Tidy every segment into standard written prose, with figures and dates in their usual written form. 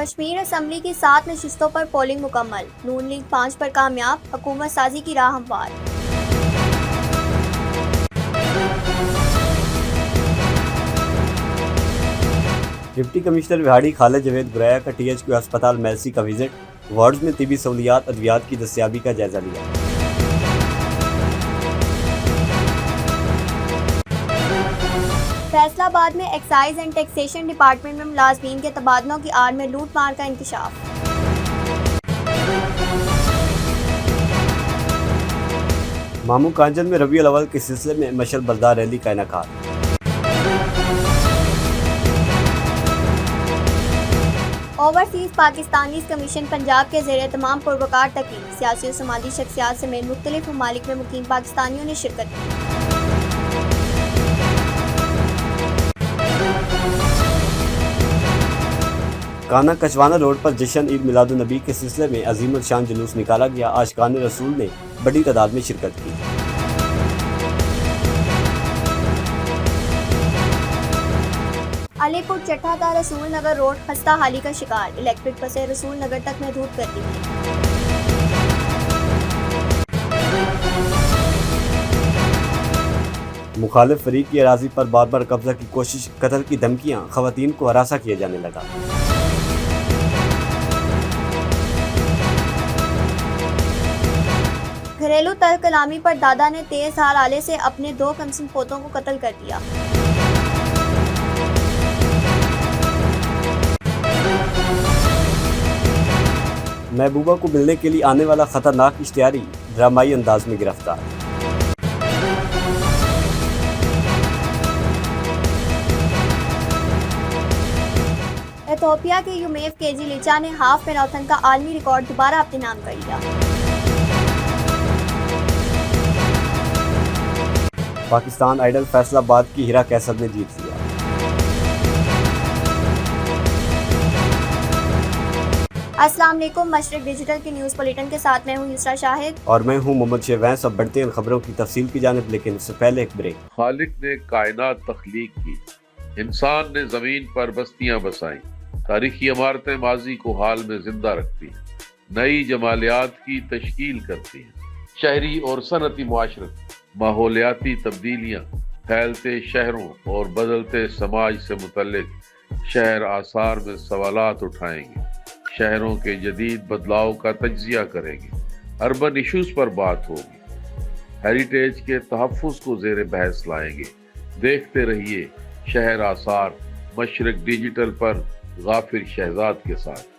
Kashmir assembly کی 7 نشستوں پر polling مکمل، نون لیگ 5 پر کامیاب، حکومت سازی کی راہ ہموار۔ ڈپٹی کمشنر وہاڑی خالد جاوید گریا کا ٹی ایچ کیو ہسپتال میلسی کا وزٹ، وارڈز میں طبی سہولیات ادویات کی دستیابی کا جائزہ لیا۔ فیصل آباد میں ایکسائز اینڈ ٹیکسیشن ڈپارٹمنٹ میں ملازمین کے تبادلوں کی آڑ میں لوٹ مار کا انکشاف۔ ماموں کانجن میں ربیع الاول کے سلسلے میں مشعل بردار ریلی کا انعقاد۔ اوورسیز پاکستانیز کمیشن پنجاب کے زیر اہتمام پروقار تقریب، سیاسی و سماجی شخصیات سمیت مختلف ممالک میں مقیم پاکستانیوں نے شرکت کی۔ کانا کچوانا روڈ پر جشن عید میلاد النبی کے سلسلے میں عظیم الشان جلوس نکالا گیا، عاشقان رسول نے بڑی تعداد میں شرکت کی۔ علی پور چٹھا تا رسول نگر روڈ خستہ حالی کا شکار، الیکٹرک بسیں رسول نگر تک محدود کر دی گئی۔ مخالف فریق کی اراضی پر بار بار قبضہ کی کوشش، قتل کی دھمکیاں، خواتین کو ہراساں کیا جانے لگا۔ گھریلو تر کلامی پر دادا نے تیز دھار آلے سے اپنے 2 کمسن پوتوں کو قتل کر دیا۔ محبوبہ کو ملنے کے لیے آنے والا خطرناک اشتہاری ڈرامائی انداز میں گرفتار۔ ایتھوپیا کے یومیف کے جی لیچا نے ہاف میراتھن کا عالمی ریکارڈ دوبارہ اپنے نام کر لیا۔ پاکستان آئیڈل فیصل آباد کی ہیرا کیسر نے جیت لیا۔ السلام علیکم، مشرق ڈیجیٹل کے نیوز بلیٹن کے ساتھ میں ہوں یسرا شاہد اور میں ہوں محمد شیوینس۔ اب بڑھتے ہیں خبروں کی تفصیل کی جانب، لیکن اس سے پہلے ایک بریک۔ خالق نے کائنات تخلیق کی، انسان نے زمین پر بستیاں بسائیں، تاریخی عمارتیں ماضی کو حال میں زندہ رکھتی ہیں، نئی جمالیات کی تشکیل کرتی ہیں۔ شہری اور صنعتی معاشرت، ماحولیاتی تبدیلیاں، پھیلتے شہروں اور بدلتے سماج سے متعلق شہر آثار میں سوالات اٹھائیں گے، شہروں کے جدید بدلاؤ کا تجزیہ کریں گے، اربن ایشوز پر بات ہوگی، ہیریٹیج کے تحفظ کو زیر بحث لائیں گے۔ دیکھتے رہیے شہر آثار مشرق ڈیجیٹل پر غافر شہزاد کے ساتھ۔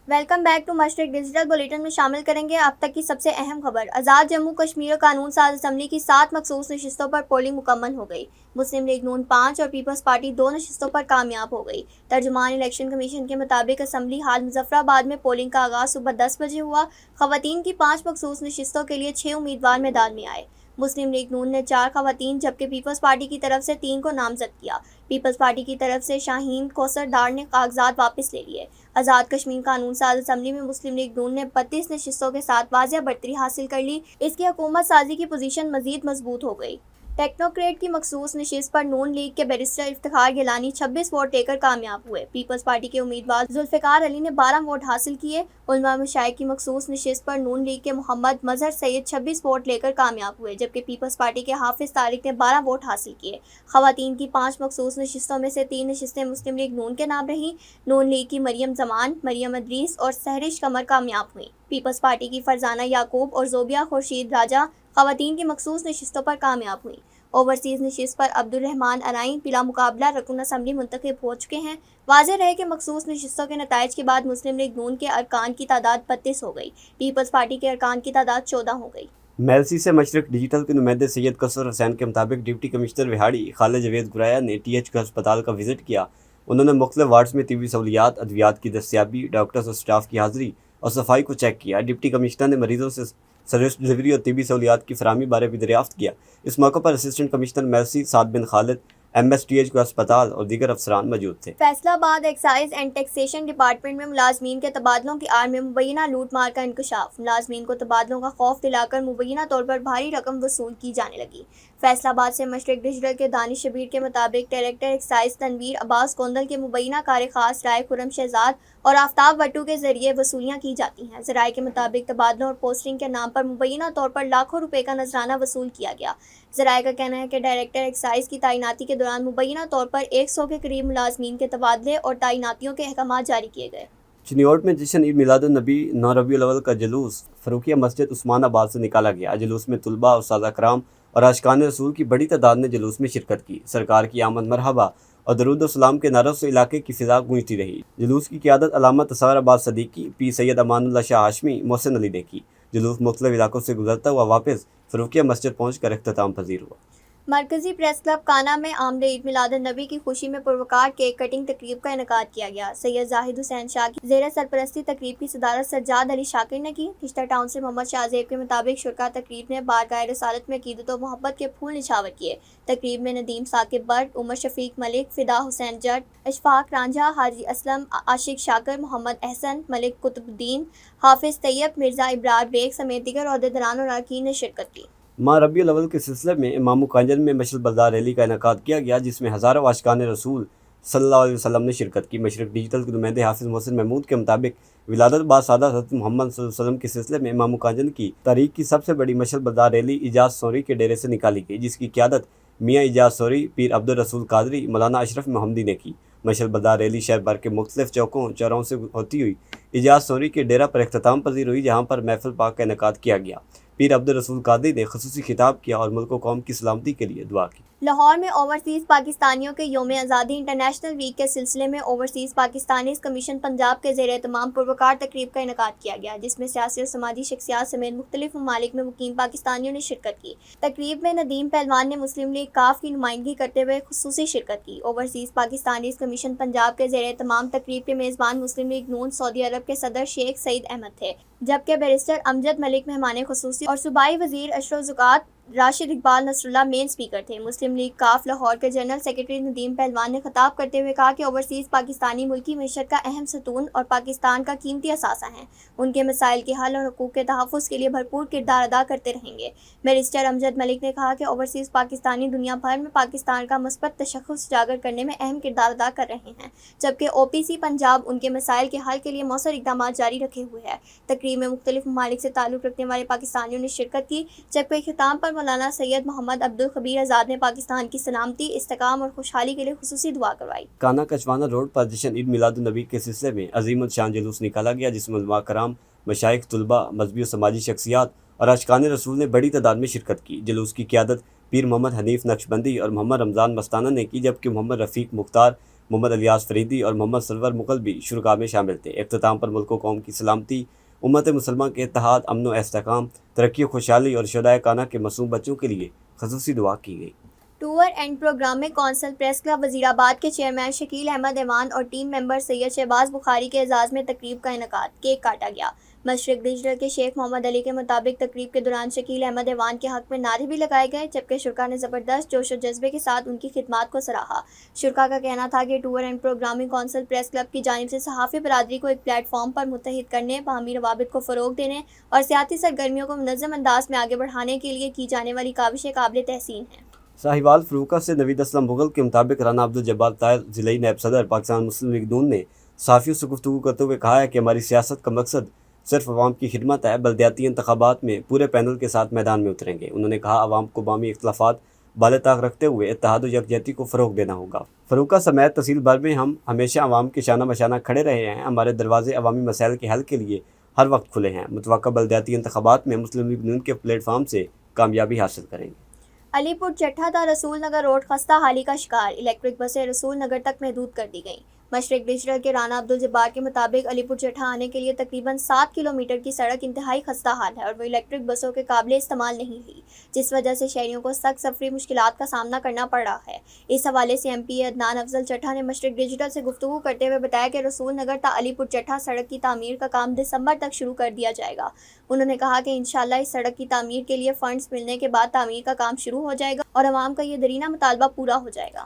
ویلکم بیک ٹو مشرق ڈیجیٹل بلیٹن میں شامل کریں گے اب تک کی سب سے اہم خبر۔ آزاد جموں کشمیر قانون ساز اسمبلی کی 7 مخصوص نشستوں پر پولنگ مکمل ہو گئی۔ مسلم لیگ نون 5 اور پیپلز پارٹی 2 نشستوں پر کامیاب ہو گئی۔ ترجمان الیکشن کمیشن کے مطابق اسمبلی ہال مظفر آباد میں پولنگ کا آغاز صبح 10 بجے ہوا۔ خواتین کی 5 مخصوص نشستوں کے لیے 6 امیدوار میدان میں آئے۔ مسلم لیگ نون نے 4 خواتین جبکہ پیپلز پارٹی کی طرف سے 3 کو نامزد کیا۔ پیپلز پارٹی کی طرف سے شاہین کوثر ڈار نے کاغذات واپس لے لیے۔ آزاد کشمیر قانون ساز اسمبلی میں مسلم لیگ نون نے 32 نشستوں کے ساتھ واضح برتری حاصل کر لی۔ اس کی حکومت سازی کی پوزیشن مزید مضبوط ہو گئی۔ ٹیکنوکریٹ کی مخصوص نشست پر نون لیگ کے بیرسٹر افتخار گیلانی 26 ووٹ لے کر کامیاب ہوئے۔ پیپلز پارٹی کے امیدوار ذوالفقار علی نے 12 ووٹ حاصل کیے۔ علماء مشائخ کی مخصوص نشست پر نون لیگ کے محمد مظہر سید 26 ووٹ لے کر کامیاب ہوئے، جبکہ پیپلز پارٹی کے حافظ طارق نے 12 ووٹ حاصل کیے۔ خواتین کی 5 مخصوص نشستوں میں سے 3 نشستیں مسلم لیگ نون کے نام رہیں۔ نون لیگ کی مریم زمان، مریم ادریس اور سہرش قمر کامیاب ہوئیں۔ پیپلز پارٹی کی فرزانہ یعقوب اور زوبیہ خورشید راجہ خواتین کی مخصوص نشستوں پر کامیاب ہوئیں۔ اوورسیز نشست پر عبد الرحمان ارائیں بلا مقابلہ رکن اسمبلی منتخب ہو چکے ہیں۔ واضح رہے کہ مخصوص نشستوں کے نتائج کے بعد مسلم لیگ نون کے ارکان کی تعداد 32 ہو گئی، پیپلز پارٹی کے ارکان کی تعداد 14 ہو گئی۔ میلسی سے مشرق ڈیجیٹل کے نمائندے سید کثر حسین کے مطابق ڈپٹی کمشنر وہاڑی خالد جاوید گریا نے ٹی ایچ کیو ہسپتال کا وزٹ کیا۔ انہوں نے مختلف وارڈز میں طبی سہولیات، ادویات کی دستیابی، ڈاکٹرز اور سٹاف کی حاضری اور صفائی کو چیک کیا۔ ڈپٹی کمشنر نے مریضوں سے سروس ڈلیوری اور طبی سہولیات کی فراہمی بارے بھی دریافت کیا۔ اس موقع پر اسسٹنٹ کمشنر میلسی سعد بن خالد، MSTH کو اسپتال اور دیگر افسران موجود تھے۔ فیصلہ آباد ایکسائز اینڈ ٹیکسیشن ڈپارٹمنٹ میں ملازمین کے تبادلوں کی آڑ میں مبینہ لوٹ مار کا انکشاف، ملازمین کو تبادلوں کا خوف دلا کر مبینہ طور پر بھاری رقم وصول کی جانے لگی۔ فیصلہ آباد سے مشرق ڈیجیٹل کے دانش شبیر کے مطابق ڈائریکٹر ایکسائز تنویر عباس کوندل کے مبینہ کار خاص رائے خرم شہزاد اور آفتاب وٹو کے ذریعے وصولیاں کی جاتی ہیں۔ ذرائع کے مطابق تبادلوں اور پوسٹنگ کے نام پر مبینہ طور پر لاکھوں روپے کا نذرانہ وصول کیا گیا۔ ذرائع کا کہنا ہے کہ ڈائریکٹر ایکسائز کی تعیناتی کے دوران مبینہ طور پر 100 کے قریب ملازمین کے تبادلے اور تعیناتیوں کے احکامات جاری کیے گئے۔ چنیوٹ میں جشن عید میلاد النبی 9 ربیع الاول کا جلوس فروخیہ مسجد عثمان آباد سے نکالا گیا۔ جلوس میں طلباء، اساتذہ کرام اور عاشقان رسول کی بڑی تعداد نے جلوس میں شرکت کی۔ سرکار کی آمد مرحبا اور درود و سلام کے نعروں سے علاقے کی فضا گونجتی رہی۔ جلوس کی قیادت علامہ تصور عباس صدیقی، پیر سید امان اللہ شاہ ہاشمی، محسن علی نے کی۔ جلوس مختلف علاقوں سے گزرتا ہوا واپس فروخیہ مسجد پہنچ کر اختتام پذیر ہوا۔ مرکزی پریس کلب کانا میں آمد عید میلاد النبی کی خوشی میں پروقار کیک کٹنگ تقریب کا انعقاد کیا گیا۔ سید زاہد حسین شاہ کی زیر سرپرستی تقریب کی صدارت سجاد علی شاکر نے کی۔ کشتہ ٹاؤن سے محمد شاہ زیب کے مطابق شرکا تقریب نے بارگاہ رسالت میں عقیدت و محبت کے پھول نچھاور کیے۔ تقریب میں ندیم ثاقب برٹ، عمر شفیق ملک، فدا حسین جٹ، اشفاق رانجھا، حاجی اسلم، عاشق شاکر، محمد احسن، ملک قطب الدین، حافظ طیب، مرزا ابرار بیگ سمیت دیگر عہدیداران اور اراکین نے شرکت کی۔ ماہ ربیع الاول کے سلسلے میں مامو کانجن میں مشعل بردار ریلی کا انعقاد کیا گیا، جس میں ہزاروں عاشقان رسول صلی اللہ علیہ وسلم نے شرکت کی۔ مشرق ڈیجیٹل کے نمائندے حافظ محسن محمود کے مطابق ولادت باسعادہ حضرت محمد صلی اللہ علیہ وسلم کے سلسلے میں مامو کانجن کی تاریخ کی سب سے بڑی مشعل بردار ریلی اجاز سوری کے ڈیرے سے نکالی گئی، جس کی قیادت میاں اجاز سوری، پیر عبدالرسول قادری، مولانا اشرف محمدی نے کی۔ مشعل بردار ریلی شہر بھر کے مختلف چوکوں چوراہوں سے ہوتی ہوئی اجاز سوری کے ڈیرہ پر اختتام پذیر ہوئی، جہاں پر محفل پاک کا انعقاد کیا گیا۔ پیر عبدالرسول قادری نے خصوصی خطاب کیا اور ملک و قوم کی سلامتی کے لیے دعا کی۔ لاہور میں اوورسیز پاکستانیوں کے یوم آزادی انٹرنیشنل ویک کے سلسلے میں اوورسیز پاکستانیز کمیشن پنجاب کے زیر اہتمام پروقار تقریب کا انعقاد کیا گیا، جس میں سیاسی اور سماجی شخصیات سمیت مختلف ممالک میں مقیم پاکستانیوں نے شرکت کی۔ تقریب میں ندیم پہلوان نے مسلم لیگ کاف کی نمائندگی کرتے ہوئے خصوصی شرکت کی۔ اوورسیز پاکستانیز کمیشن پنجاب کے زیر اہتمام تقریب کے میزبان مسلم لیگ نون سعودی عرب کے صدر شیخ سعید احمد تھے، جبکہ بیرسٹر امجد ملک مہمان خصوصی اور صوبائی وزیر اشرف زکوٰۃ راشد اقبال نصر اللہ مین اسپیکر تھے۔ مسلم لیگ کاف لاہور کے جنرل سیکرٹری ندیم پہلوان نے خطاب کرتے ہوئے کہا کہ اوورسیز پاکستانی ملکی معیشت کا اہم ستون اور پاکستان کا قیمتی اثاثہ ہیں، ان کے مسائل کے حل اور حقوق کے تحفظ کے لیے بھرپور کردار ادا کرتے رہیں گے۔ بیرسٹر امجد ملک نے کہا کہ اوورسیز پاکستانی دنیا بھر میں پاکستان کا مثبت تشخص اجاگر کرنے میں اہم کردار ادا کر رہے ہیں، جبکہ OPC پنجاب ان کے مسائل کے حل کے لیے مؤثر اقدامات جاری رکھے ہوئے ہے۔ تقریب میں مختلف ممالک سے تعلق رکھنے والے پاکستانیوں نے شرکت کی، جبکہ اختتام پر مولانا سید محمد عبدالخبیر آزاد نے پاکستان کی سلامتی، استحکام اور خوشحالی کے لیے خصوصی دعا کروائی۔ کانا کچوانا روڈ پر جشن عید میلاد النبی کے سلسلے میں عظیم الشان جلوس نکالا گیا، جس میں علماء کرام، مشائخ، طلباء، مذہبی و سماجی شخصیات اور عاشقان رسول نے بڑی تعداد میں شرکت کی۔ جلوس کی قیادت پیر محمد حنیف نقشبندی اور محمد رمضان مستانہ نے کی، جبکہ محمد رفیق مختار، محمد الیاس فریدی اور محمد سرور مقلبی شرکاء میں شامل تھے۔ اختتام پر ملک و قوم کی سلامتی، امت مسلمہ کے اتحاد، امن و استحکام، ترقی و خوشحالی اور شہدائے کانا کے معصوم بچوں کے لیے خصوصی دعا کی گئی۔ Tour and programming council press club Wazirabad کے چیئرمین شکیل احمد ایوان اور ٹیم ممبر سید شہباز بخاری کے اعزاز میں تقریب کا انعقاد، کیک کاٹا گیا۔ مشرق ڈیجیٹل کے شیخ محمد علی کے مطابق تقریب کے دوران شکیل احمد ایوان کے حق میں نعرے بھی لگائے گئے، جبکہ شرکاء نے زبردست جوش و جذبے کے ساتھ ان کی خدمات کو سراہا۔ شرکاء کا کہنا تھا کہ tour and programming council press club کی جانب سے صحافی برادری کو ایک پلیٹ فارم پر متحد کرنے، باہمی روابط کو فروغ دینے اور سیاسی سرگرمیوں کو منظم انداز میں آگے بڑھانے کے لیے کی جانے والی کاوشیں قابل تحسین ہیں۔ ساہیوال فروقہ سے نوید اسلم مغل کے مطابق رانا عبدالجبار طاہر ضلعی نائب صدر پاکستان مسلم لیگ نون نے صحافیوں سے گفتگو کرتے ہوئے کہا ہے کہ ہماری سیاست کا مقصد صرف عوام کی خدمت ہے۔ بلدیاتی انتخابات میں پورے پینل کے ساتھ میدان میں اتریں گے۔ انہوں نے کہا عوام کو باہمی اختلافات بالاتاق رکھتے ہوئے اتحاد و یکجہتی کو فروغ دینا ہوگا۔ فروقہ سمیت تحصیل بھر میں ہم ہمیشہ عوام کے شانہ بشانہ کھڑے رہے ہیں، ہمارے دروازے عوامی مسائل کے حل کے لیے ہر وقت کھلے ہیں۔ متوقع بلدیاتی انتخابات میں مسلم لیگ نون کے پلیٹ فارم سے کامیابی حاصل کریں گے۔ علی پور چٹھا تا رسول نگر روڈ خستہ حالی کا شکار، الیکٹرک بسیں رسول نگر تک محدود کر دی گئیں۔ مشرق ڈیجیٹل کے رانا عبدالجبار کے مطابق علی پور چٹھا آنے کے لیے تقریباً 7 کلومیٹر کی سڑک انتہائی خستہ حال ہے اور وہ الیکٹرک بسوں کے قابل استعمال نہیں ہوئی، جس وجہ سے شہریوں کو سخت سفری مشکلات کا سامنا کرنا پڑ رہا ہے۔ اس حوالے سے MP عدنان افضل چٹھا نے مشرق ڈیجیٹل سے گفتگو کرتے ہوئے بتایا کہ رسول نگر تا علی پور چٹھا سڑک کی تعمیر کا کام دسمبر تک شروع کر دیا جائے گا۔ انہوں نے کہا کہ انشاءاللہ اس سڑک کی تعمیر کے لیے فنڈز ملنے کے بعد تعمیر کا کام شروع ہو جائے گا اور عوام کا یہ دیرینہ مطالبہ پورا ہو جائے گا۔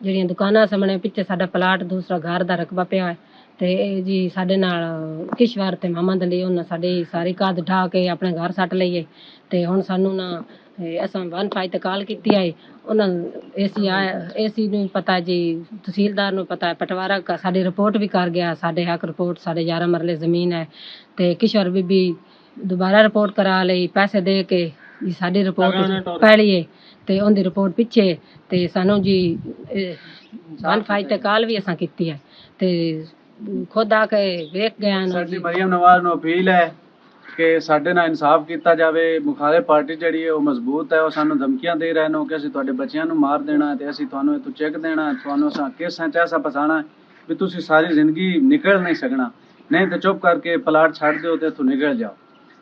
ਜਿਹੜੀਆਂ ਦੁਕਾਨਾਂ ਸਾਹਮਣੇ ਪਿੱਛੇ ਸਾਡਾ ਪਲਾਟ ਦੂਸਰਾ ਘਰ ਦਾ ਰਕਬਾ ਪਿਆ ਹੈ ਤੇ ਇਹ ਜੀ ਸਾਡੇ ਨਾਲ ਕਿਸ਼ਵਰ ਤੇ ਮੁਹੰਮਦ ਅਲੀ ਉਹਨਾਂ ਸਾਡੀ ਸਾਰੀ ਕਾਦ ਢਾ ਕੇ ਆਪਣੇ ਘਰ ਸੱਟ ਲਈਏ ਤੇ ਹੁਣ ਸਾਨੂੰ ਨਾ ਅਸਾਂ 1 ਤੇ ਕਾਲ ਕੀਤੀ ਹੈ। ਉਹਨਾਂ AC ਨੂੰ ਪਤਾ ਜੀ, ਤਹਿਸੀਲਦਾਰ ਨੂੰ ਪਤਾ ਹੈ, ਪਟਵਾਰਾ ਸਾਡੀ ਰਿਪੋਰਟ ਵੀ ਕਰ ਗਿਆ। ਸਾਡੇ ਹੱਕ ਰਿਪੋਰਟ ਸਾਡੇ 11 ਮਰਲੇ ਜ਼ਮੀਨ ਹੈ ਤੇ ਕਿਸ਼ਵਰ ਬੀਬੀ ਦੁਬਾਰਾ ਰਿਪੋਰਟ ਕਰਾ ਲਈ ਪੈਸੇ ਦੇ ਕੇ ਜੀ ਸਾਡੀ ਰਿਪੋਰਟ ਪਹਿਲੀਏ ਤੇ ਉਹਦੀ ਰਿਪੋਰਟ ਪਿੱਛੇ ਤੇ ਸਾਨੂੰ ਜੀ 1 ਤੇ ਕਾਲ ਵੀ ਅਸਾਂ ਕੀਤੀ ਹੈ ਤੇ ਖੁਦ ਆ ਕੇ ਵੇਖ ਗਏ ਹਨ। ਸਾਡੀ ਮਰੀਮ ਨਵਾਜ਼ ਨੂੰ ਅਪੀਲ ਹੈ ਕਿ ਸਾਡੇ ਨਾਲ ਇਨਸਾਫ ਕੀਤਾ ਜਾਵੇ। ਮੁਖਾਲਿਫ ਪਾਰਟੀ ਜਿਹੜੀ ਹੈ ਉਹ ਮਜ਼ਬੂਤ ਹੈ, ਉਹ ਸਾਨੂੰ ਧਮਕੀਆਂ ਦੇ ਰਹੇ ਨੇ ਕਿ ਅਸੀਂ ਤੁਹਾਡੇ ਬੱਚਿਆਂ ਨੂੰ ਮਾਰ ਦੇਣਾ ਤੇ ਅਸੀਂ ਤੁਹਾਨੂੰ ਇੱਥੋਂ ਚੈੱਕ ਦੇਣਾ, ਤੁਹਾਨੂੰ ਅਸਾਂ ਕੇਸਾਂ 'ਚ ਐਸਾ ਫਸਾਣਾ ਵੀ ਤੁਸੀਂ ਸਾਰੀ ਜ਼ਿੰਦਗੀ ਨਿਕਲ ਨਹੀਂ ਸਕਣਾ, ਨਹੀਂ ਤਾਂ ਚੁੱਪ ਕਰਕੇ ਪਲਾਟ ਛੱਡ ਦਿਓ ਤੇ ਇੱਥੋਂ ਨਿਕਲ ਜਾਓ।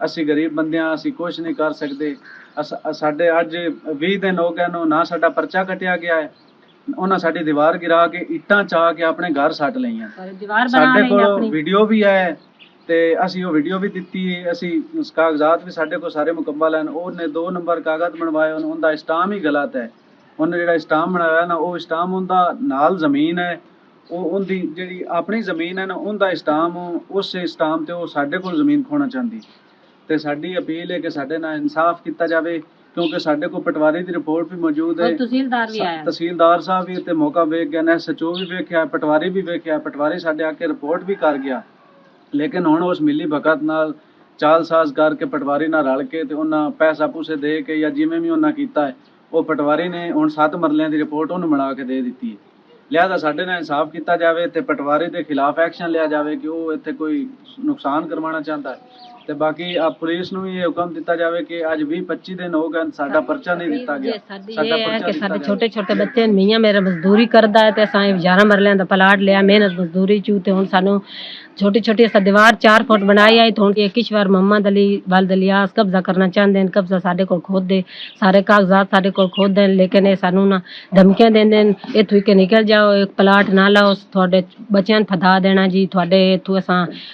ਅਸੀਂ ਗਰੀਬ ਬੰਦਿਆਂ, ਅਸੀਂ ਕੁਛ ਨਹੀਂ ਕਰ ਸਕਦੇ। ਸਾਡੇ ਅੱਜ 20 ਦਿਨ ਹੋ ਗਏ ਨੂੰ ਨਾ ਸਾਡਾ ਪਰਚਾ ਕੱਟਿਆ ਗਿਆ ਹੈ, ਉਹਨਾਂ ਸਾਡੀ ਦੀਵਾਰ ਗਿਰਾ ਕੇ ਇੱਟਾਂ ਚਾ ਕੇ ਆਪਣੇ ਘਰ ਸੱਟ ਲਈਆਂ। ਸਾਡੇ ਕੋਲ ਵੀਡੀਓ ਵੀ ਹੈ ਤੇ ਅਸੀਂ ਉਹ ਵੀਡੀਓ ਵੀ ਦਿੱਤੀ ਹੈ। ਅਸੀਂ ਉਸ ਕਾਗਜ਼ਾਤ ਵੀ ਸਾਡੇ ਕੋਲ ਸਾਰੇ ਮੁਕੰਮਲ ਹਨ। ਉਹਨੇ 2 ਨੰਬਰ ਕਾਗਜ਼ ਬਣਵਾਏ, ਉਹਦਾ ਇਸਟਾਮ ਹੀ ਗਲਤ ਹੈ। ਉਹਨੇ ਜਿਹੜਾ ਇਸਟਾਮ ਬਣਾਇਆ ਨਾ, ਉਹ ਇਸਟਾਮ ਉਹਦਾ ਨਾਲ ਜ਼ਮੀਨ ਹੈ, ਉਹ ਉਹਦੀ ਜਿਹੜੀ ਆਪਣੀ ਜ਼ਮੀਨ ਹੈ ਨਾ, ਉਹਦਾ ਇਸਟਾਮ ਉਸ ਇਸਟਾਮ ਤੇ ਉਹ ਸਾਡੇ ਕੋਲ ਜ਼ਮੀਨ ਖੋਣਾ ਚਾਹੁੰਦੀ। ਤੇ ਸਾਡੀ ਅਪੀਲ ਹੈ ਕਿ ਸਾਡੇ ਨਾਲ ਇਨਸਾਫ ਕੀਤਾ ਜਾਵੇ, ਕਿਉਂਕਿ ਸਾਡੇ ਕੋਲ ਪਟਵਾਰੀ ਦੀ ਰਿਪੋਰਟ ਵੀ ਮੌਜੂਦ ਹੈ। ਤਹਿਸੀਲਦਾਰ ਵੀ ਆਇਆ, ਤਹਿਸੀਲਦਾਰ ਸਾਹਿਬ ਵੀ ਤੇ ਮੌਕਾ ਵੇਖ ਗਏ ਨੇ, SHO ਵੀ ਵੇਖਿਆ, ਪਟਵਾਰੀ ਵੀ ਵੇਖਿਆ, ਪਟਵਾਰੀ ਸਾਡੇ ਆ ਕੇ ਰਿਪੋਰਟ ਵੀ ਕਰ ਗਿਆ। ਲੇਕਿਨ ਹੁਣ ਉਸ ਮਿਲੀ ਭਗਤ ਨਾਲ ਚਾਲਸਾਜ਼ ਕਰਕੇ ਪਟਵਾਰੀ ਨਾਲ ਰਲ ਕੇ ਤੇ ਉਹਨਾਂ ਪੈਸਾ ਪੂਸੇ ਦੇ ਕੇ ਜਾਂ ਜਿਵੇਂ ਵੀ ਉਹਨਾਂ ਕੀਤਾ ਹੈ, ਉਹ ਪਟਵਾਰੀ ਨੇ ਹੁਣ 7 ਮਰਲਿਆਂ ਦੀ ਰਿਪੋਰਟ ਉਹਨੂੰ ਬਣਾ ਕੇ ਦੇ ਦਿੱਤੀ ਹੈ। ਲਿਹਾਜ਼ਾ ਸਾਡੇ ਨਾਲ ਇਨਸਾਫ ਕੀਤਾ ਜਾਵੇ ਤੇ ਪਟਵਾਰੀ ਦੇ ਖਿਲਾਫ ਐਕਸ਼ਨ ਲਿਆ ਜਾਵੇ ਕਿ ਉਹ ਇੱਥੇ ਕੋਈ ਨੁਕਸਾਨ ਕਰਵਾਉਣਾ ਚਾਹੁੰਦਾ ਹੈ। ਤੇ ਬਾਕੀ ਆ ਪੁਲਿਸ ਨੂੰ ਵੀ ਇਹ ਹੁਕਮ ਦਿੱਤਾ ਜਾਵੇ ਕਿ ਅੱਜ 20-25 ਦਿਨ ਹੋ ਗਏ ਸਾਡਾ ਪਰਚਾ ਨਹੀਂ ਦਿੱਤਾ ਗਿਆ। ਸਾਡੀ ਇਹ ਹੈ ਕਿ ਸਾਡੇ ਛੋਟੇ ਛੋਟੇ ਬੱਚੇ ਮੀਆਂ ਮੇਰਾ ਮਜ਼ਦੂਰੀ ਕਰਦਾ ਹੈ ਤੇ ਅਸਾਂ 11 ਮਰਲਿਆਂ ਦਾ ਪਲਾਟ ਲਿਆ ਮਿਹਨਤ ਮਜ਼ਦੂਰੀ ਚੂ ਤੇ ਹੁਣ ਸਾਨੂੰ ਛੋਟੀ ਛੋਟੀ ਅਸਾਂ ਦੀਵਾਰ 4 ਫੁੱਟ ਬਣਾਈ ਆਈ ਹੁਣ ਇੱਕ ਵਾਰ ਮੁਹੰਮਦ ਅਲੀ ਵਲਦ ਇਲਿਆਸ ਕਬਜ਼ਾ ਕਰਨਾ ਚਾਹੁੰਦੇ ਨੇ। ਕਬਜ਼ਾ ਸਾਡੇ ਕੋਲ ਖੁਦ ਦੇ ਸਾਰੇ ਕਾਗਜ਼ਾਤ ਸਾਡੇ ਕੋਲ ਖੁਦ ਹਨ ਲੇਕਿਨ ਇਹ ਸਾਨੂੰ ਨਾ ਧਮਕੀਆਂ ਦਿੰਦੇ ਨੇ ਇੱਥੋਂ ਕਿ ਨਿਕਲ ਜਾਓ ਇੱਕ ਪਲਾਟ ਨਾ ਲਾਓ ਤੁਹਾਡੇ ਬੱਚਿਆਂ ਨੂੰ ਫਦਾ ਦੇਣਾ ਜੀ ਤੁਹਾਡੇ ਇੱਥੋਂ ਅਸਾਂ।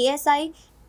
ASI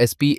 SP